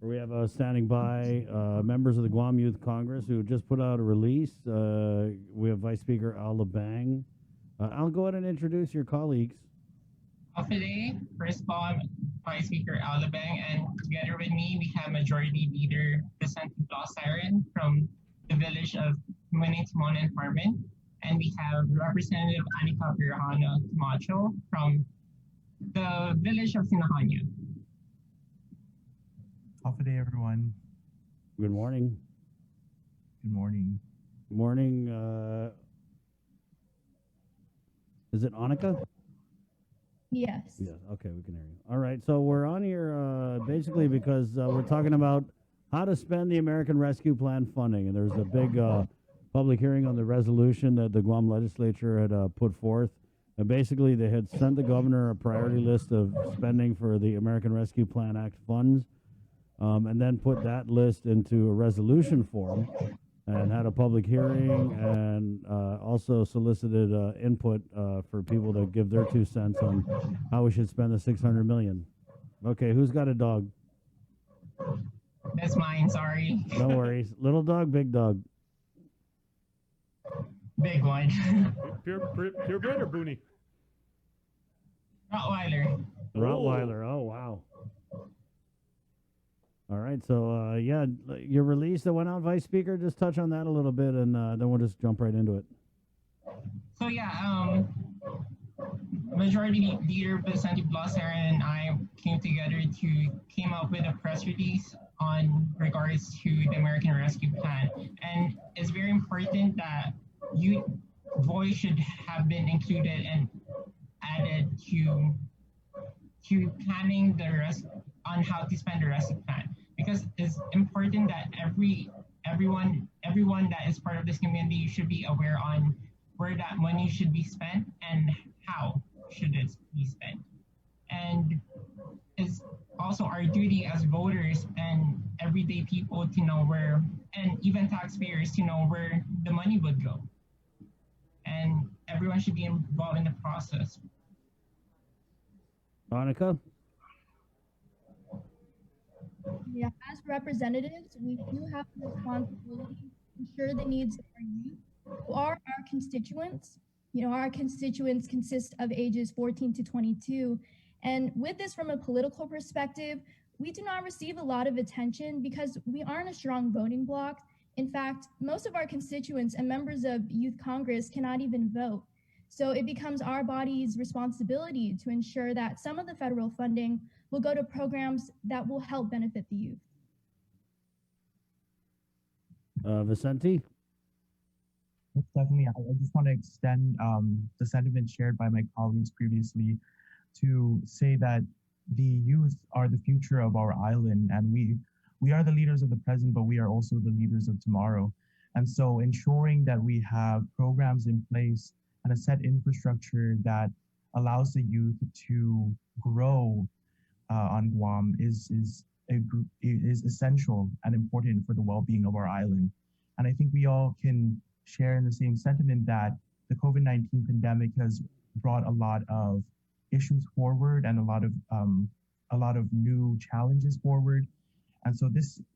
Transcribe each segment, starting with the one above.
We have standing by members of the Guam Youth Congress who just put out a release. We have Vice Speaker Al Labang. I'll go ahead and introduce your colleagues. Today, first of all, I'm Vice Speaker Alabang, and together with me, we have Majority Leader Vicente Siren from the village of Manitmon and Farman, and we have Representative Anika Pirahana Camacho from the village of Sinahanyo. Half a day, everyone. Good morning. Good morning. Good morning. Is it Anika? Yes. Yes. Okay, we can hear you. All right. So we're on here basically because we're talking about how to spend the American Rescue Plan funding, and there's a big public hearing on the resolution that the Guam legislature had put forth. And basically, they had sent the governor a priority list of spending for the American Rescue Plan Act funds, and then put that list into a resolution form, and had a public hearing, and also solicited input for people to give their 2 cents on how we should spend the $600 million. Okay, who's got a dog? That's mine, sorry. No worries. Little dog, big dog. Big one. Purebred or Booney? Rottweiler. Rottweiler. Oh, wow. All right, so yeah, your release that went out, Vice Speaker, just touch on that a little bit, and then we'll just jump right into it. So yeah, Majority Leader Vicente Siren and I came up with a press release on regards to the American Rescue Plan, and it's very important that youth voice should have been included and added to planning on how to spend the rescue plan, because it's important that everyone that is part of this community should be aware on where that money should be spent and how should it be spent. And it's also our duty as voters and everyday people to know where, and even taxpayers to know where the money would go. And everyone should be involved in the process. Monica? Yeah, as representatives, we do have the responsibility to ensure the needs of our youth, who are our constituents. Our constituents consist of ages 14 to 22. And with this, from a political perspective, we do not receive a lot of attention because we aren't a strong voting bloc. In fact, most of our constituents and members of Youth Congress cannot even vote. So it becomes our body's responsibility to ensure that some of the federal funding will go to programs that will help benefit the youth. Vicente? Yes, definitely. I just want to extend the sentiment shared by my colleagues previously to say that the youth are the future of our island, and we are the leaders of the present, but we are also the leaders of tomorrow. And so ensuring that we have programs in place and a set infrastructure that allows the youth to grow on Guam is essential and important for the well-being of our island. And I think we all can share in the same sentiment that the COVID-19 pandemic has brought a lot of issues forward and a lot of new challenges forward. And so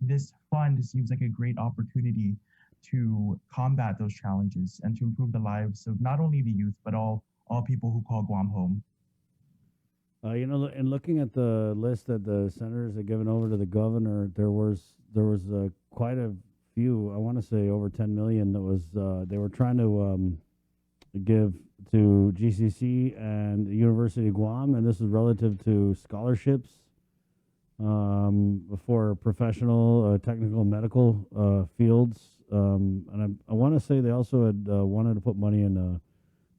this fund seems like a great opportunity to combat those challenges and to improve the lives of not only the youth, but all people who call Guam home. In looking at the list that the senators had given over to the governor, there was quite a few. I want to say over 10 million that was they were trying to give to GCC and the University of Guam, and this is relative to scholarships for professional, technical, medical fields. And I want to say they also had wanted to put money in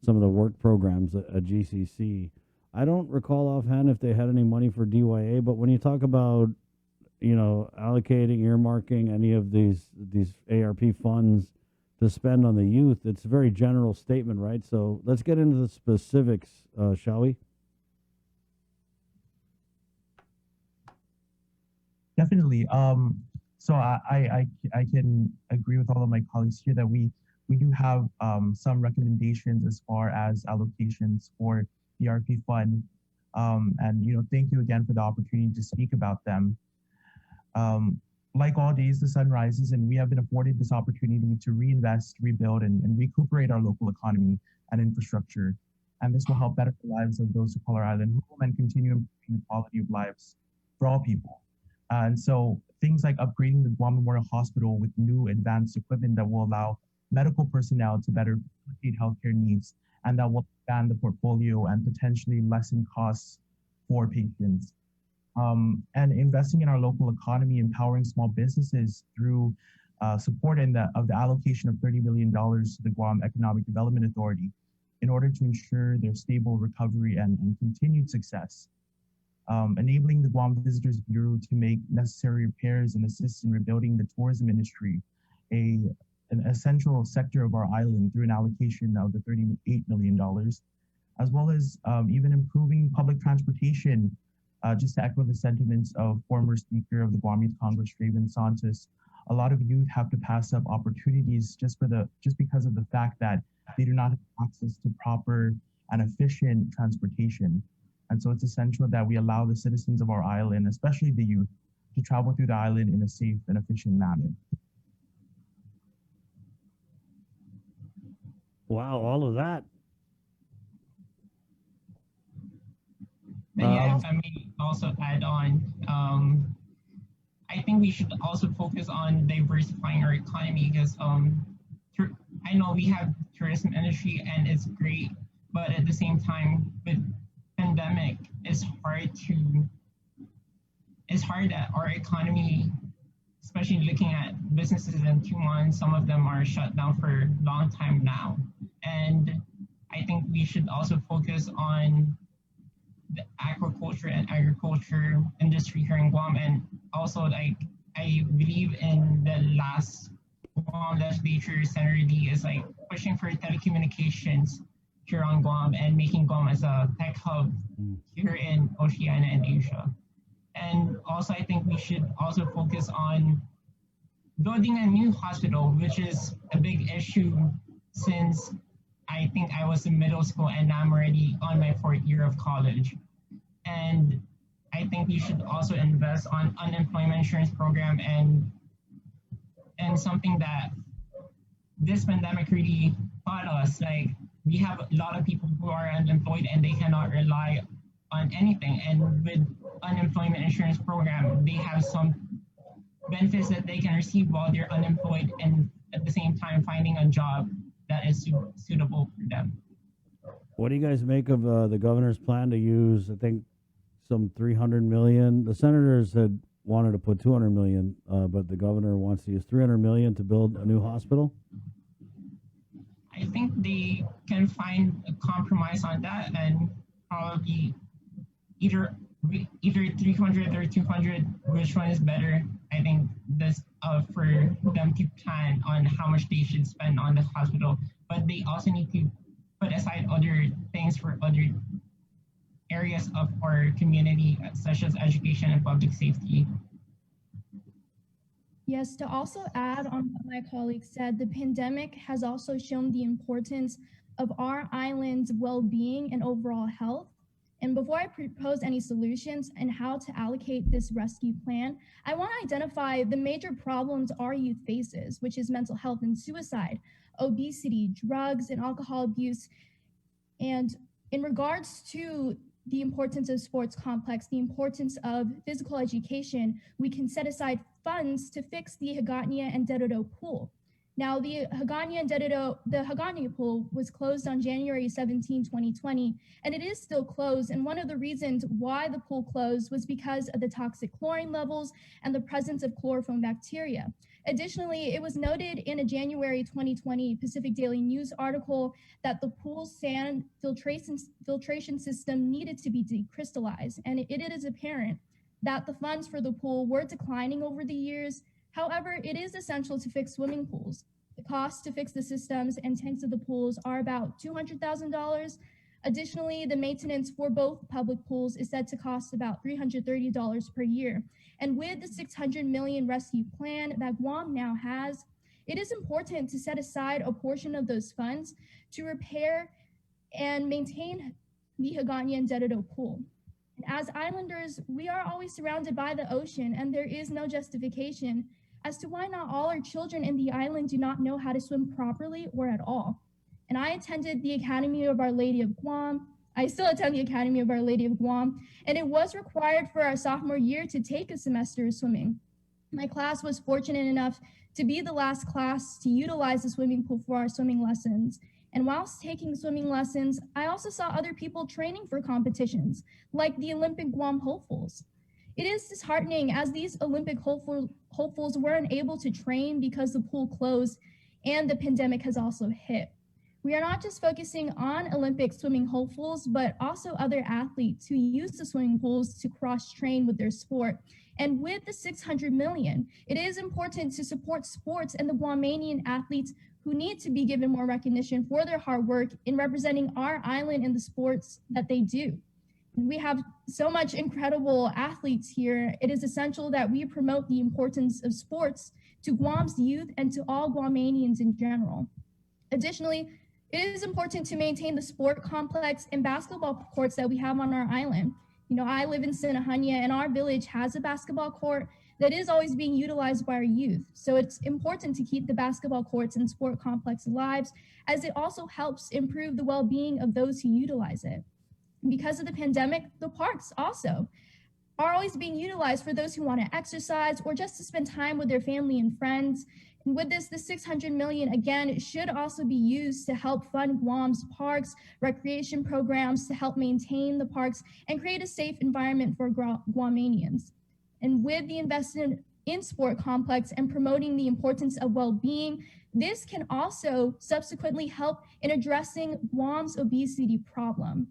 some of the work programs at GCC. I don't recall offhand if they had any money for DYA, but when you talk about, allocating, earmarking any of these ARP funds to spend on the youth, it's a very general statement, right? So let's get into the specifics, shall we? Definitely. So I can agree with all of my colleagues here that we do have some recommendations as far as allocations for the RP fund. And thank you again for the opportunity to speak about them. Like all days, the sun rises, and we have been afforded this opportunity to reinvest, rebuild, and recuperate our local economy and infrastructure. And this will help better the lives of those who call our island home and continue improving the quality of lives for all people. And so things like upgrading the Guam Memorial Hospital with new advanced equipment that will allow medical personnel to better facilitate healthcare needs and that will expand the portfolio and potentially lessen costs for patients. And investing in our local economy, empowering small businesses through support of the allocation of $30 million to the Guam Economic Development Authority in order to ensure their stable recovery and continued success. Enabling the Guam Visitors Bureau to make necessary repairs and assist in rebuilding the tourism industry, an essential sector of our island through an allocation of the $38 million, as well as even improving public transportation. Just to echo the sentiments of former Speaker of the Guam Youth Congress, Raven Santos, a lot of youth have to pass up opportunities just because of the fact that they do not have access to proper and efficient transportation. And so it's essential that we allow the citizens of our island, especially the youth, to travel through the island in a safe and efficient manner. Wow, all of that. And yeah, if I may also add on, I think we should also focus on diversifying our economy because I know we have tourism industry and it's great, but at the same time with pandemic, it's hard that our economy, especially looking at businesses in 2 months, some of them are shut down for a long time now. And I think we should also focus on the agriculture and agriculture industry here in Guam. And also, like, I believe in the last Guam legislature, Senator Lee is like pushing for telecommunications here on Guam and making Guam as a tech hub here in Oceania and Asia. And also, I think we should also focus on building a new hospital, which is a big issue since I think I was in middle school and I'm already on my 4th year of college. And I think we should also invest on unemployment insurance program and something that this pandemic really taught us. Like, we have a lot of people who are unemployed and they cannot rely on anything. And with unemployment insurance program, they have some benefits that they can receive while they're unemployed and at the same time finding a job that is suitable for them. What do you guys make of the governor's plan to use, I think, some $300 million? The senators had wanted to put $200 million, but the governor wants to use $300 million to build a new hospital. I think they can find a compromise on that and probably either 300 or 200, which one is better. I think that's for them to plan on how much they should spend on the hospital, but they also need to put aside other things for other areas of our community, such as education and public safety. Yes, to also add on what my colleague said, the pandemic has also shown the importance of our island's well-being and overall health. And before I propose any solutions and how to allocate this rescue plan, I want to identify the major problems our youth faces, which is mental health and suicide, obesity, drugs and alcohol abuse. And in regards to the importance of sports complex, the importance of physical education, we can set aside funds to fix the Hagåtña and Dededo pool. Now, the Hagåtña pool was closed on January 17, 2020, and it is still closed. And one of the reasons why the pool closed was because of the toxic chlorine levels and the presence of chloroform bacteria. Additionally, it was noted in a January 2020 Pacific Daily News article that the pool's sand filtration system needed to be decrystallized, and it is apparent that the funds for the pool were declining over the years. However, it is essential to fix swimming pools. The cost to fix the systems and tanks of the pools are about $200,000. Additionally, the maintenance for both public pools is said to cost about $330 per year. And with the $600 million rescue plan that Guam now has, it is important to set aside a portion of those funds to repair and maintain the Hagåtña and Dededo pool. And as islanders, we are always surrounded by the ocean, and there is no justification as to why not all our children in the island do not know how to swim properly or at all. And I attended the Academy of Our Lady of Guam. I still attend the Academy of Our Lady of Guam, and it was required for our sophomore year to take a semester of swimming. My class was fortunate enough to be the last class to utilize the swimming pool for our swimming lessons. And whilst taking swimming lessons, I also saw other people training for competitions, like the Olympic Guam hopefuls. It is disheartening as these Olympic hopefuls weren't able to train because the pool closed and the pandemic has also hit. We are not just focusing on Olympic swimming hopefuls, but also other athletes who use the swimming pools to cross-train with their sport. And with the 600 million, it is important to support sports and the Guamanian athletes who need to be given more recognition for their hard work in representing our island in the sports that they do. We have so much incredible athletes here. It is essential that we promote the importance of sports to Guam's youth and to all Guamanians in general. Additionally, it is important to maintain the sport complex and basketball courts that we have on our island. You know, I live in Sinahanya, and our village has a basketball court that is always being utilized by our youth. So it's important to keep the basketball courts and sport complex alive, as it also helps improve the well-being of those who utilize it. Because of the pandemic, the parks also are always being utilized for those who want to exercise or just to spend time with their family and friends. And with this, the 600 million, again, should also be used to help fund Guam's parks, recreation programs to help maintain the parks and create a safe environment for Guamanians. And with the investment in sport complex and promoting the importance of well-being, this can also subsequently help in addressing Guam's obesity problem.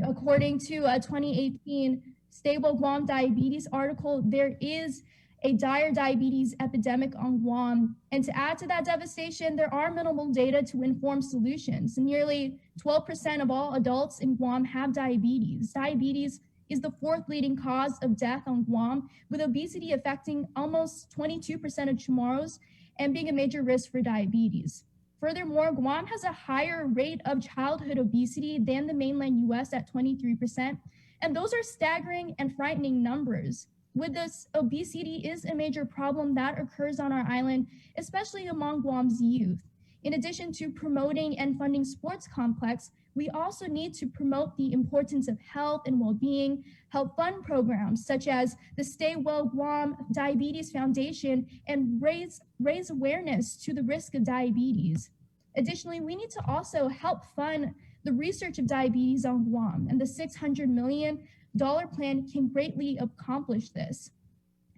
According to a 2018 Stable Guam Diabetes article, there is a dire diabetes epidemic on Guam. And to add to that devastation, there are minimal data to inform solutions. Nearly 12% of all adults in Guam have diabetes. Diabetes is the fourth leading cause of death on Guam, with obesity affecting almost 22% of Chamorros and being a major risk for diabetes. Furthermore, Guam has a higher rate of childhood obesity than the mainland US at 23%, and those are staggering and frightening numbers. With this, obesity is a major problem that occurs on our island, especially among Guam's youth. In addition to promoting and funding sports complex, we also need to promote the importance of health and well-being, help fund programs such as the Stay Well Guam Diabetes Foundation, and raise awareness to the risk of diabetes. Additionally, we need to also help fund the research of diabetes on Guam, and the $600 million plan can greatly accomplish this.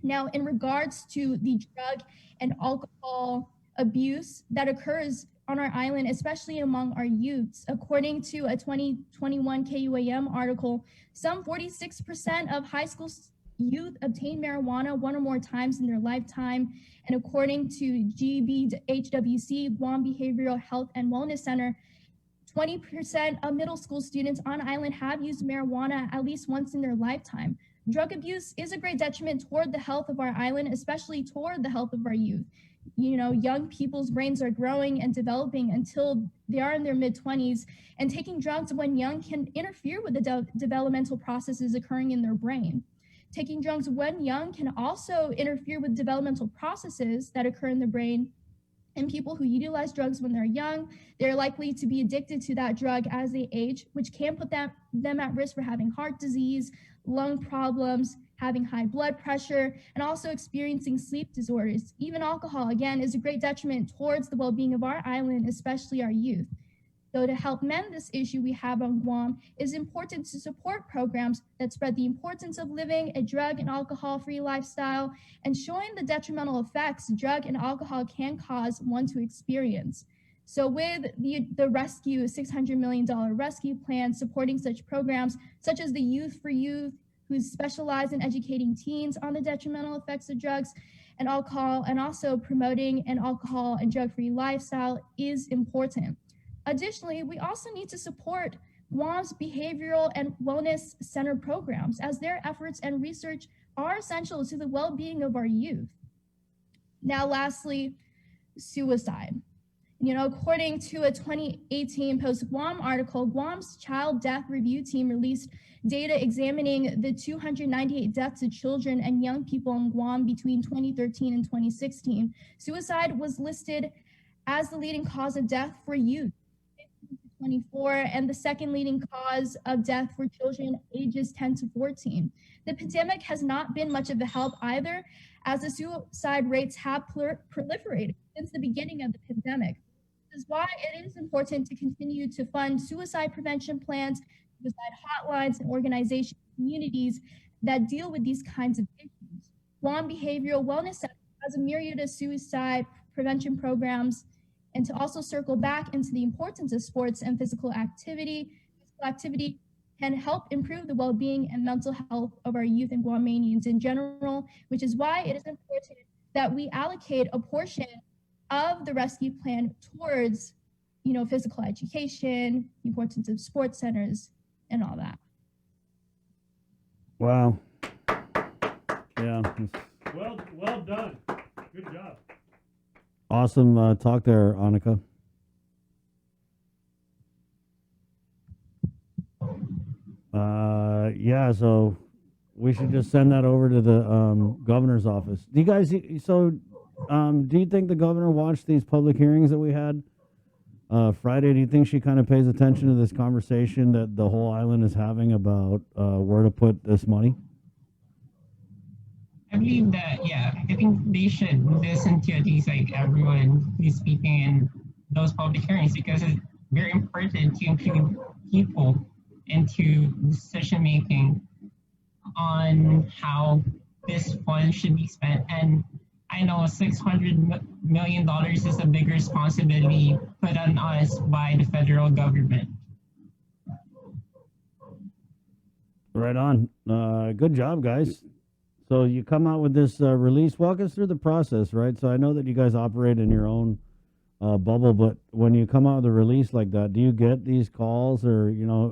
Now, in regards to the drug and alcohol abuse that occurs on our island, especially among our youths, according to a 2021 KUAM article, some 46% of high school youth obtain marijuana one or more times in their lifetime. And according to GBHWC, Guam Behavioral Health and Wellness Center, 20% of middle school students on island have used marijuana at least once in their lifetime. Drug abuse is a great detriment toward the health of our island, especially toward the health of our youth. You know, young people's brains are growing and developing until they are in their mid-20s, and taking drugs when young can interfere with the developmental processes occurring in their brain. Taking drugs when young can also interfere with developmental processes that occur in the brain. And people who utilize drugs when they're young, they're likely to be addicted to that drug as they age, which can put them at risk for having heart disease, lung problems, having high blood pressure, and also experiencing sleep disorders. Even alcohol, again, is a great detriment towards the well-being of our island, especially our youth. So to help mend this issue we have on Guam, it is important to support programs that spread the importance of living a drug and alcohol-free lifestyle and showing the detrimental effects drug and alcohol can cause one to experience. So with the rescue, $600 million rescue plan supporting such programs, such as the Youth for Youth, who specialize in educating teens on the detrimental effects of drugs and alcohol, and also promoting an alcohol and drug-free lifestyle is important. Additionally, we also need to support Guam's behavioral and wellness center programs, as their efforts and research are essential to the well-being of our youth. Now, lastly, suicide. According to a 2018 Post Guam article, Guam's Child Death Review Team released data examining the 298 deaths of children and young people in Guam between 2013 and 2016. Suicide was listed as the leading cause of death for youth, 15 to 24, and the second leading cause of death for children ages 10 to 14. The pandemic has not been much of a help either, as the suicide rates have proliferated since the beginning of the pandemic. This is why it is important to continue to fund suicide prevention plans, suicide hotlines, and organizations, communities that deal with these kinds of issues. Guam Behavioral Wellness Center has a myriad of suicide prevention programs, and to also circle back into the importance of sports and physical activity. Physical activity can help improve the well-being and mental health of our youth and Guamanians in general, which is why it is important that we allocate a portion of the rescue plan towards, physical education, the importance of sports centers, and all that. Wow. Yeah. Well done. Good job. Awesome talk there, Annika. Yeah, so we should just send that over to the governor's office. Do you guys, do you think the governor watched these public hearings that we had Friday? Do you think she kind of pays attention to this conversation that the whole island is having about where to put this money? I believe that, yeah, I think they should listen to at least like everyone who's speaking in those public hearings, because it's very important to include people into decision making on how this fund should be spent. And I know $600 million is a big responsibility put on us by the federal government. Right on. Good job, guys. So you come out with this release. Walk us through the process, right? So I know that you guys operate in your own bubble, but when you come out with a release like that, do you get these calls or,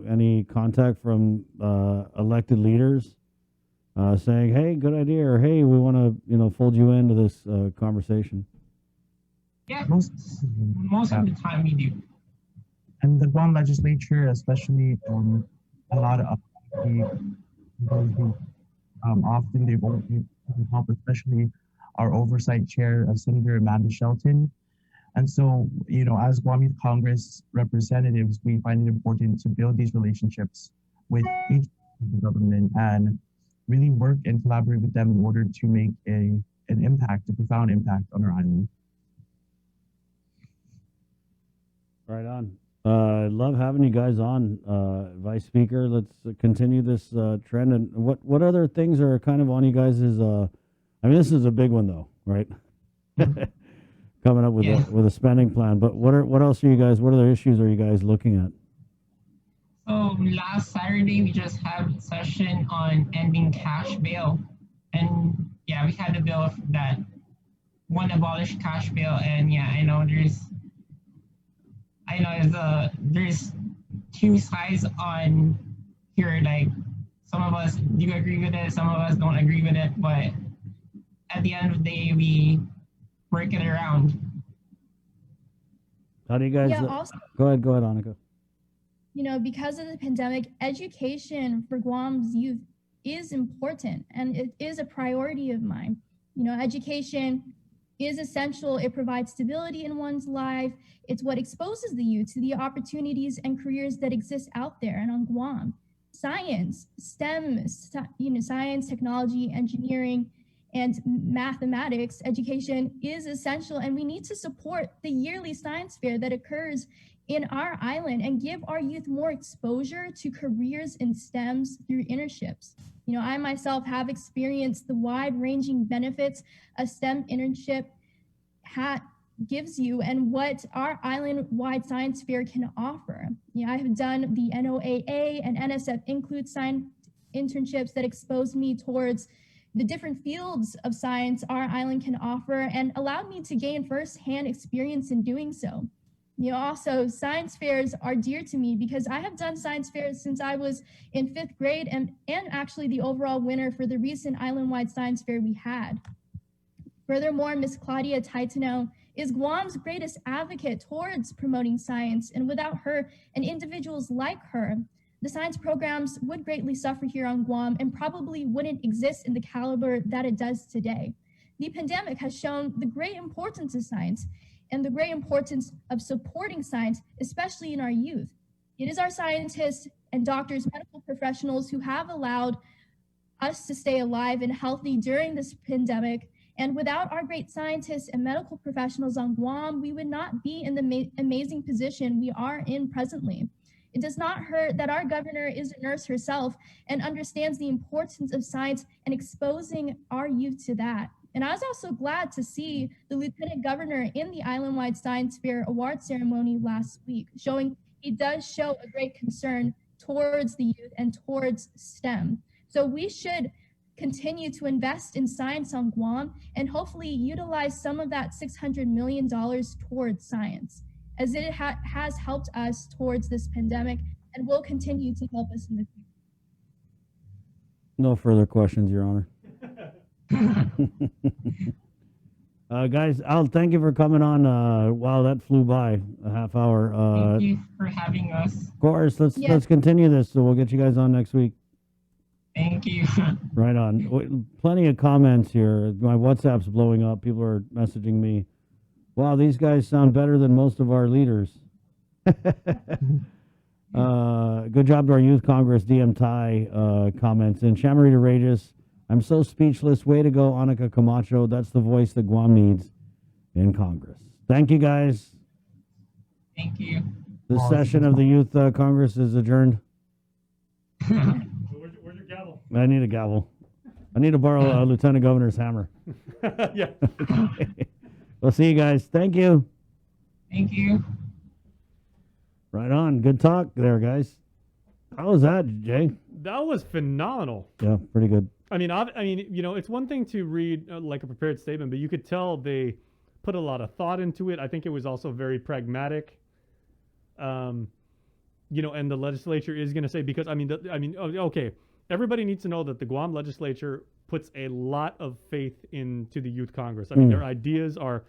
any contact from elected leaders saying, hey, good idea, or hey, we want to, fold you into this conversation? Yeah, most of the time we do. And the Guam legislature, especially a lot of those who often they won't help, especially our oversight chair, Senator Amanda Shelton. And so, as Guam Youth Congress representatives, we find it important to build these relationships with each government and really work and collaborate with them in order to make an impact, a profound impact on our island. Right on. I love having you guys on, Vice Speaker. Let's continue this trend. And what other things are kind of on you guys' this is a big one though, right? Coming up with a spending plan. But what other issues are you guys looking at? So last Saturday, we just had a session on ending cash bail. And yeah, we had a bill that one abolished cash bail. And yeah, I know there's two sides on here. Like, some of us do agree with it, some of us don't agree with it, but at the end of the day, we work it around. How do you guys? Yeah, also, go ahead, Annika. Because of the pandemic, education for Guam's youth is important, and it is a priority of mine. Education is essential. It provides stability in one's life. It's what exposes the youth to the opportunities and careers that exist out there and on Guam. Science, STEM, science, technology, engineering, and mathematics education is essential, and we need to support the yearly science fair that occurs in our island and give our youth more exposure to careers in STEMs through internships. I myself have experienced the wide-ranging benefits a STEM internship gives you and what our island-wide science fair can offer. I have done the NOAA and NSF Include science internships that exposed me towards the different fields of science our island can offer and allowed me to gain firsthand experience in doing so. Also, science fairs are dear to me because I have done science fairs since I was in 5th grade and actually the overall winner for the recent island-wide science fair we had. Furthermore, Ms. Claudia Taitano is Guam's greatest advocate towards promoting science, and without her and individuals like her, the science programs would greatly suffer here on Guam and probably wouldn't exist in the caliber that it does today. The pandemic has shown the great importance of science and the great importance of supporting science, especially in our youth. It is our scientists and doctors, medical professionals who have allowed us to stay alive and healthy during this pandemic. And without our great scientists and medical professionals on Guam, we would not be in the amazing position we are in presently. It does not hurt that our governor is a nurse herself and understands the importance of science and exposing our youth to that. And I was also glad to see the lieutenant governor in the island-wide science fair award ceremony last week, showing he does show a great concern towards the youth and towards STEM. So we should continue to invest in science on Guam and hopefully utilize some of that $600 million towards science, as it has helped us towards this pandemic and will continue to help us in the future. No further questions, Your Honor. Guys, Al, thank you for coming on. Wow, that flew by, a half hour. Thank you for having us. Of course, let's continue this. So we'll get you guys on next week. Thank you. Right on. Plenty of comments here. My WhatsApp's blowing up. People are messaging me. Wow, these guys sound better than most of our leaders. Good job to our Youth Congress DM Thai comments. And Shamarita Regis, I'm so speechless. Way to go, Annika Camacho. That's the voice that Guam needs in Congress. Thank you, guys. Thank you. This session of the Youth Congress is adjourned. Where's your gavel? I need a gavel. I need to borrow Lieutenant Governor's hammer. Yeah. We'll see you guys. Thank you. Thank you. Right on. Good talk there, guys. How was that, Jay? That was phenomenal. Yeah, pretty good. I mean, it's one thing to read like a prepared statement, but you could tell they put a lot of thought into it. I think it was also very pragmatic. And the legislature is going to say, because okay, everybody needs to know that the Guam legislature puts a lot of faith into the Youth Congress. I mean, their ideas are